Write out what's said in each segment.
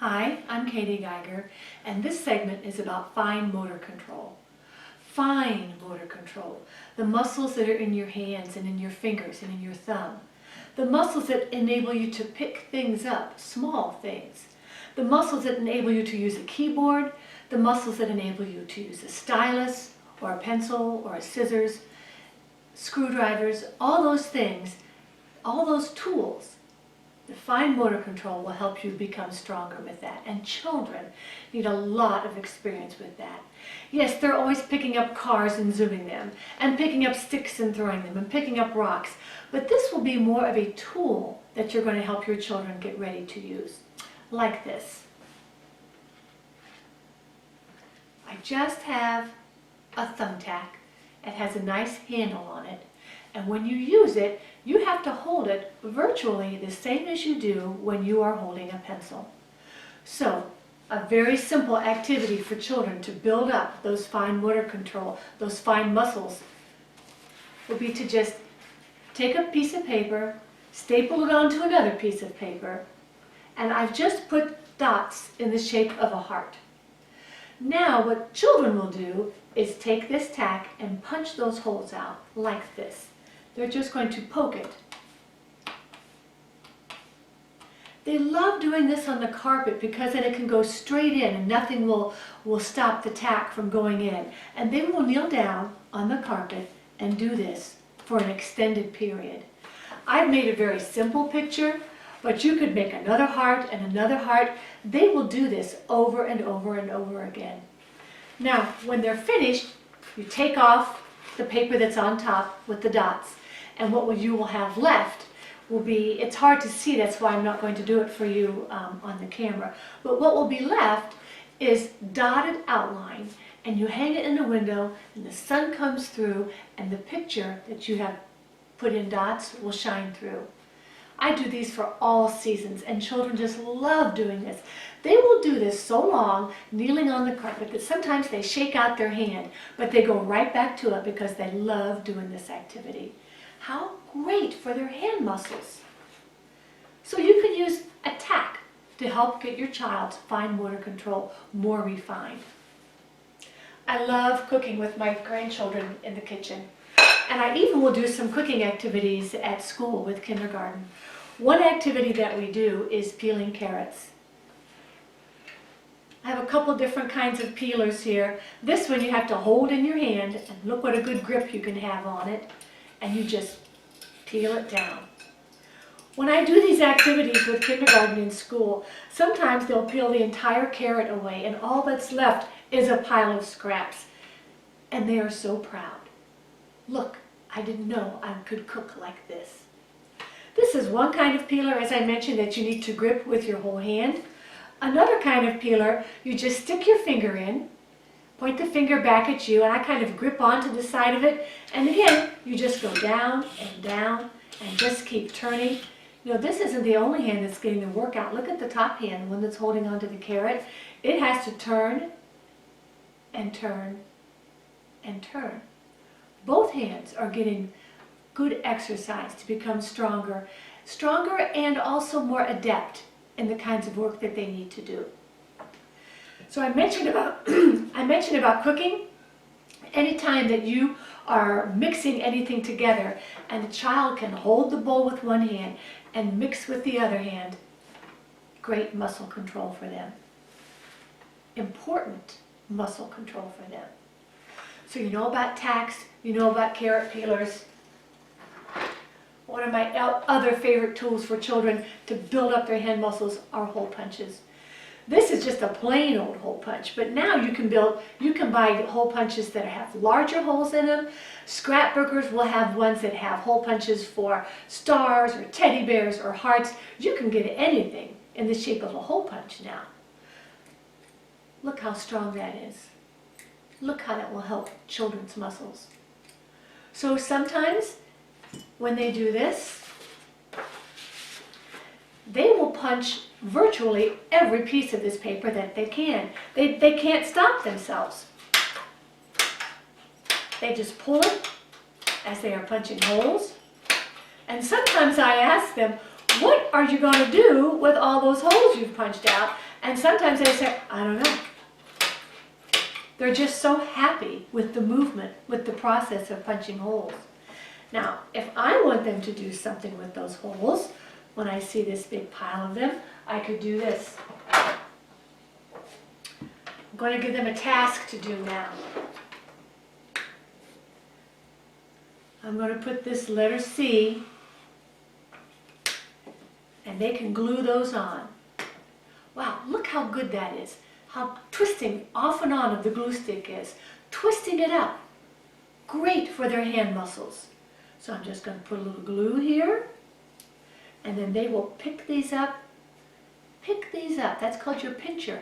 Hi, I'm Katie Geiger, and this segment is about fine motor control. Fine motor control, the muscles that are in your hands and in your fingers and in your thumb. The muscles that enable you to pick things up, small things. The muscles that enable you to use a keyboard, the muscles that enable you to use a stylus or a pencil or a scissors, screwdrivers, all those things, all those tools. The fine motor control will help you become stronger with that, and children need a lot of experience with that. Yes, they're always picking up cars and zooming them, and picking up sticks and throwing them, and picking up rocks, but this will be more of a tool that you're going to help your children get ready to use, like this. I just have a thumbtack. It has a nice handle on it, and when you use it, you have to hold it virtually the same as you do when you are holding a pencil. So, a very simple activity for children to build up those fine motor control, those fine muscles, would be to just take a piece of paper, staple it onto another piece of paper, and I've just put dots in the shape of a heart. Now what children will do is take this tack and punch those holes out like this. They're just going to poke it. They love doing this on the carpet because then it can go straight in and nothing will stop the tack from going in. And they will kneel down on the carpet and do this for an extended period. I've made a very simple picture, but you could make another heart and another heart. They will do this over and over and over again. Now, when they're finished, you take off the paper that's on top with the dots. And what you will have left will be, it's hard to see, that's why I'm not going to do it for you on the camera, but what will be left is dotted outline, and you hang it in the window and the sun comes through and the picture that you have put in dots will shine through. I do these for all seasons, and children just love doing this. They will do this so long, kneeling on the carpet, that sometimes they shake out their hand, but they go right back to it because they love doing this activity. How great for their hand muscles. So you can use a tack to help get your child's fine motor control more refined. I love cooking with my grandchildren in the kitchen. And I even will do some cooking activities at school with kindergarten. One activity that we do is peeling carrots. I have a couple different kinds of peelers here. This one you have to hold in your hand, and look what a good grip you can have on it. And you just peel it down. When I do these activities with kindergarten in school, sometimes they'll peel the entire carrot away and all that's left is a pile of scraps. And they are so proud. Look, I didn't know I could cook like this. This is one kind of peeler, as I mentioned, that you need to grip with your whole hand. Another kind of peeler, you just stick your finger in, point the finger back at you, and I kind of grip onto the side of it, and again, you just go down and just keep turning. You know, this isn't the only hand that's getting the workout. Look at the top hand, the one that's holding onto the carrot. It has to turn and turn and turn. Both hands are getting good exercise to become stronger and also more adept in the kinds of work that they need to do. So I mentioned about cooking. Anytime that you are mixing anything together and the child can hold the bowl with one hand and mix with the other hand, great muscle control for them. Important muscle control for them. So you know about tacks, you know about carrot peelers. One of my other favorite tools for children to build up their hand muscles are hole punches. This is just a plain old hole punch, but now you can buy hole punches that have larger holes in them. Scrapbookers will have ones that have hole punches for stars or teddy bears or hearts. You can get anything in the shape of a hole punch now. Look how strong that is. Look how that will help children's muscles. So sometimes when they do this, they will punch virtually every piece of this paper that they can. They can't stop themselves. They just pull it as they are punching holes. And sometimes I ask them, what are you going to do with all those holes you've punched out? And sometimes they say, I don't know. They're just so happy with the movement, with the process of punching holes. Now, if I want them to do something with those holes, when I see this big pile of them, I could do this. I'm going to give them a task to do now. I'm going to put this letter C, and they can glue those on. Wow, look how good that is. How twisting off and on of the glue stick is. Twisting it up. Great for their hand muscles. So I'm just going to put a little glue here, and then they will pick these up. Pick these up. That's called your pincher.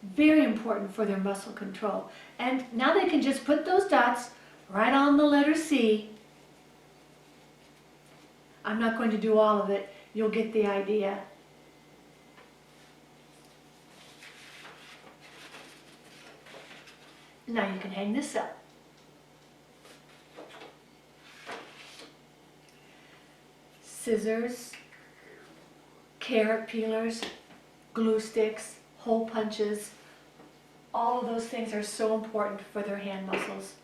Very important for their muscle control. And now they can just put those dots right on the letter C. I'm not going to do all of it. You'll get the idea. Now you can hang this up. Scissors, carrot peelers, glue sticks, hole punches, all of those things are so important for their hand muscles.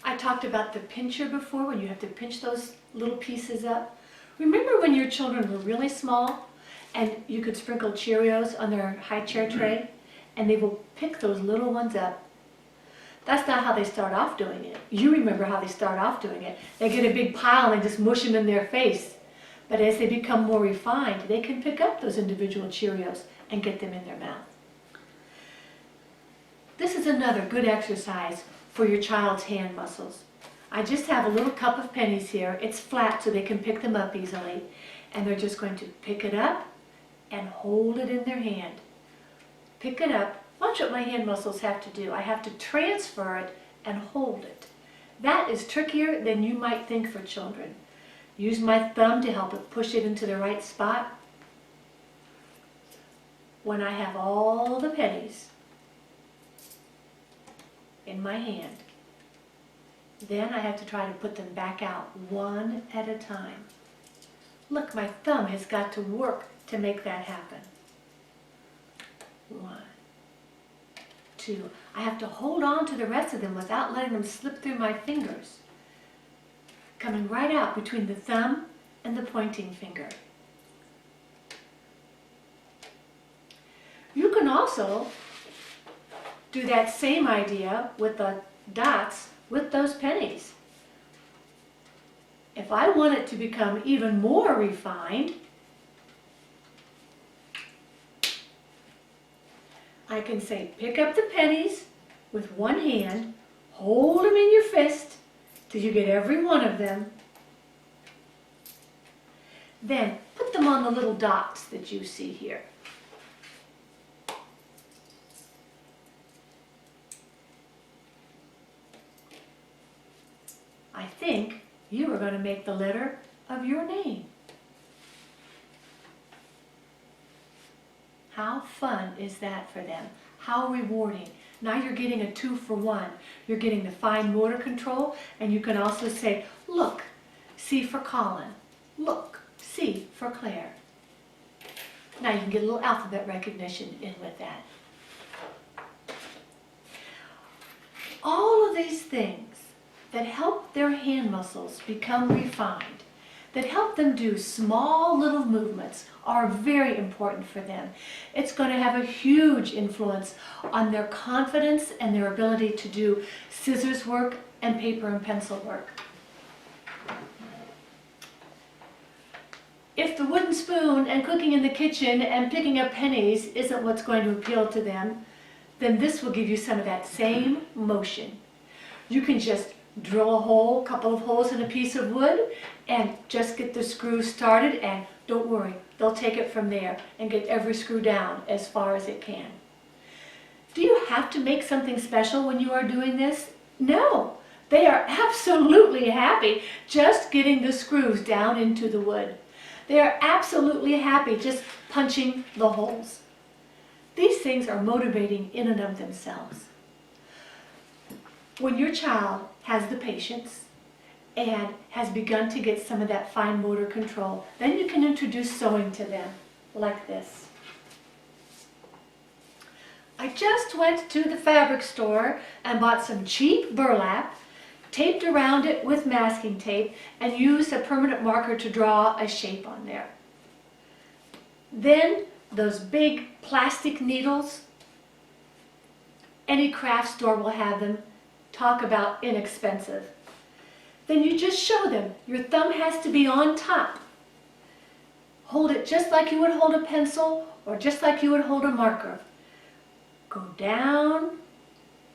I talked about the pincher before, when you have to pinch those little pieces up. Remember when your children were really small and you could sprinkle Cheerios on their high chair tray and they will pick those little ones up? That's not how they start off doing it. You remember how they start off doing it. They get a big pile and they just mush them in their face. But as they become more refined, they can pick up those individual Cheerios and get them in their mouth. This is another good exercise for your child's hand muscles. I just have a little cup of pennies here. It's flat so they can pick them up easily. And they're just going to pick it up and hold it in their hand. Pick it up. Watch what my hand muscles have to do. I have to transfer it and hold it. That is trickier than you might think for children. Use my thumb to help it push it into the right spot. When I have all the pennies in my hand, then I have to try to put them back out one at a time. Look, my thumb has got to work to make that happen. 1, 2. I have to hold on to the rest of them without letting them slip through my fingers. Coming right out between the thumb and the pointing finger. You can also do that same idea with the dots with those pennies. If I want it to become even more refined, I can say pick up the pennies with one hand, hold them in your fist till you get every one of them. Then put them on the little dots that you see here. I think you are going to make the letter of your name. How fun is that for them? How rewarding. Now you're getting a 2 for 1. You're getting the fine motor control, and you can also say, look, C for Colin. Look, C for Claire. Now you can get a little alphabet recognition in with that. All of these things that help their hand muscles become refined, that help them do small little movements, are very important for them. It's going to have a huge influence on their confidence and their ability to do scissors work and paper and pencil work. If the wooden spoon and cooking in the kitchen and picking up pennies isn't what's going to appeal to them, then this will give you some of that same motion. You can just drill a hole, couple of holes in a piece of wood, and just get the screw started, and don't worry, they'll take it from there and get every screw down as far as it can. Do you have to make something special when you are doing this? No, they are absolutely happy just getting the screws down into the wood. They are absolutely happy just punching the holes. These things are motivating in and of themselves. When your child has the patience and has begun to get some of that fine motor control, then you can introduce sewing to them like this. I just went to the fabric store and bought some cheap burlap, taped around it with masking tape, and used a permanent marker to draw a shape on there. Then those big plastic needles, any craft store will have them. Talk about inexpensive. Then you just show them. Your thumb has to be on top. Hold it just like you would hold a pencil or just like you would hold a marker. Go down,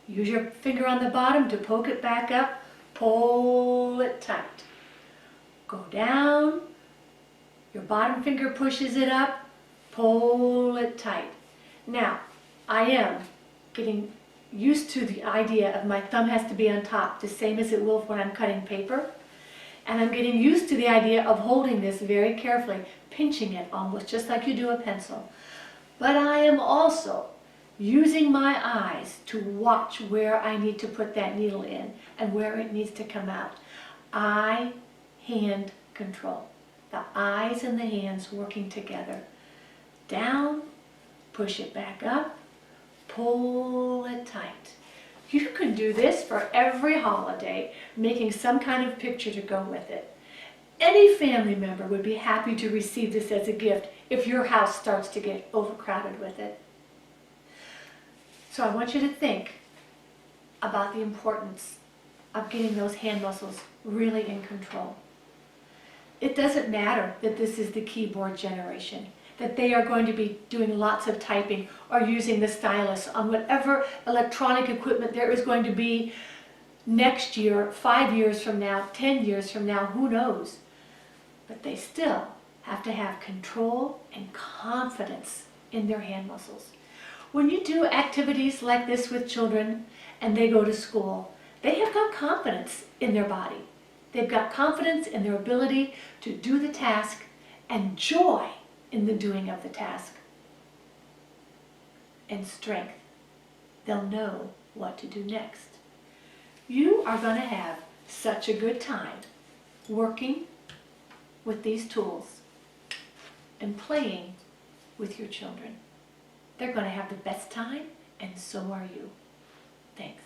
use your finger on the bottom to poke it back up, pull it tight. Go down, your bottom finger pushes it up, pull it tight. Now, I am getting used to the idea of my thumb has to be on top, the same as it will when I'm cutting paper. And I'm getting used to the idea of holding this very carefully, pinching it almost just like you do a pencil. But I am also using my eyes to watch where I need to put that needle in and where it needs to come out. Eye-hand control. The eyes and the hands working together. Down, push it back up, pull it tight. You can do this for every holiday, making some kind of picture to go with it. Any family member would be happy to receive this as a gift if your house starts to get overcrowded with it. So I want you to think about the importance of getting those hand muscles really in control. It doesn't matter that this is the keyboard generation, that they are going to be doing lots of typing or using the stylus on whatever electronic equipment there is going to be next year, 5 years from now, 10 years from now, who knows. But they still have to have control and confidence in their hand muscles. When you do activities like this with children and they go to school, they have got confidence in their body. They've got confidence in their ability to do the task and joy in the doing of the task. And strength. They'll know what to do next. You are going to have such a good time working with these tools and playing with your children. They're going to have the best time, and so are you. Thanks.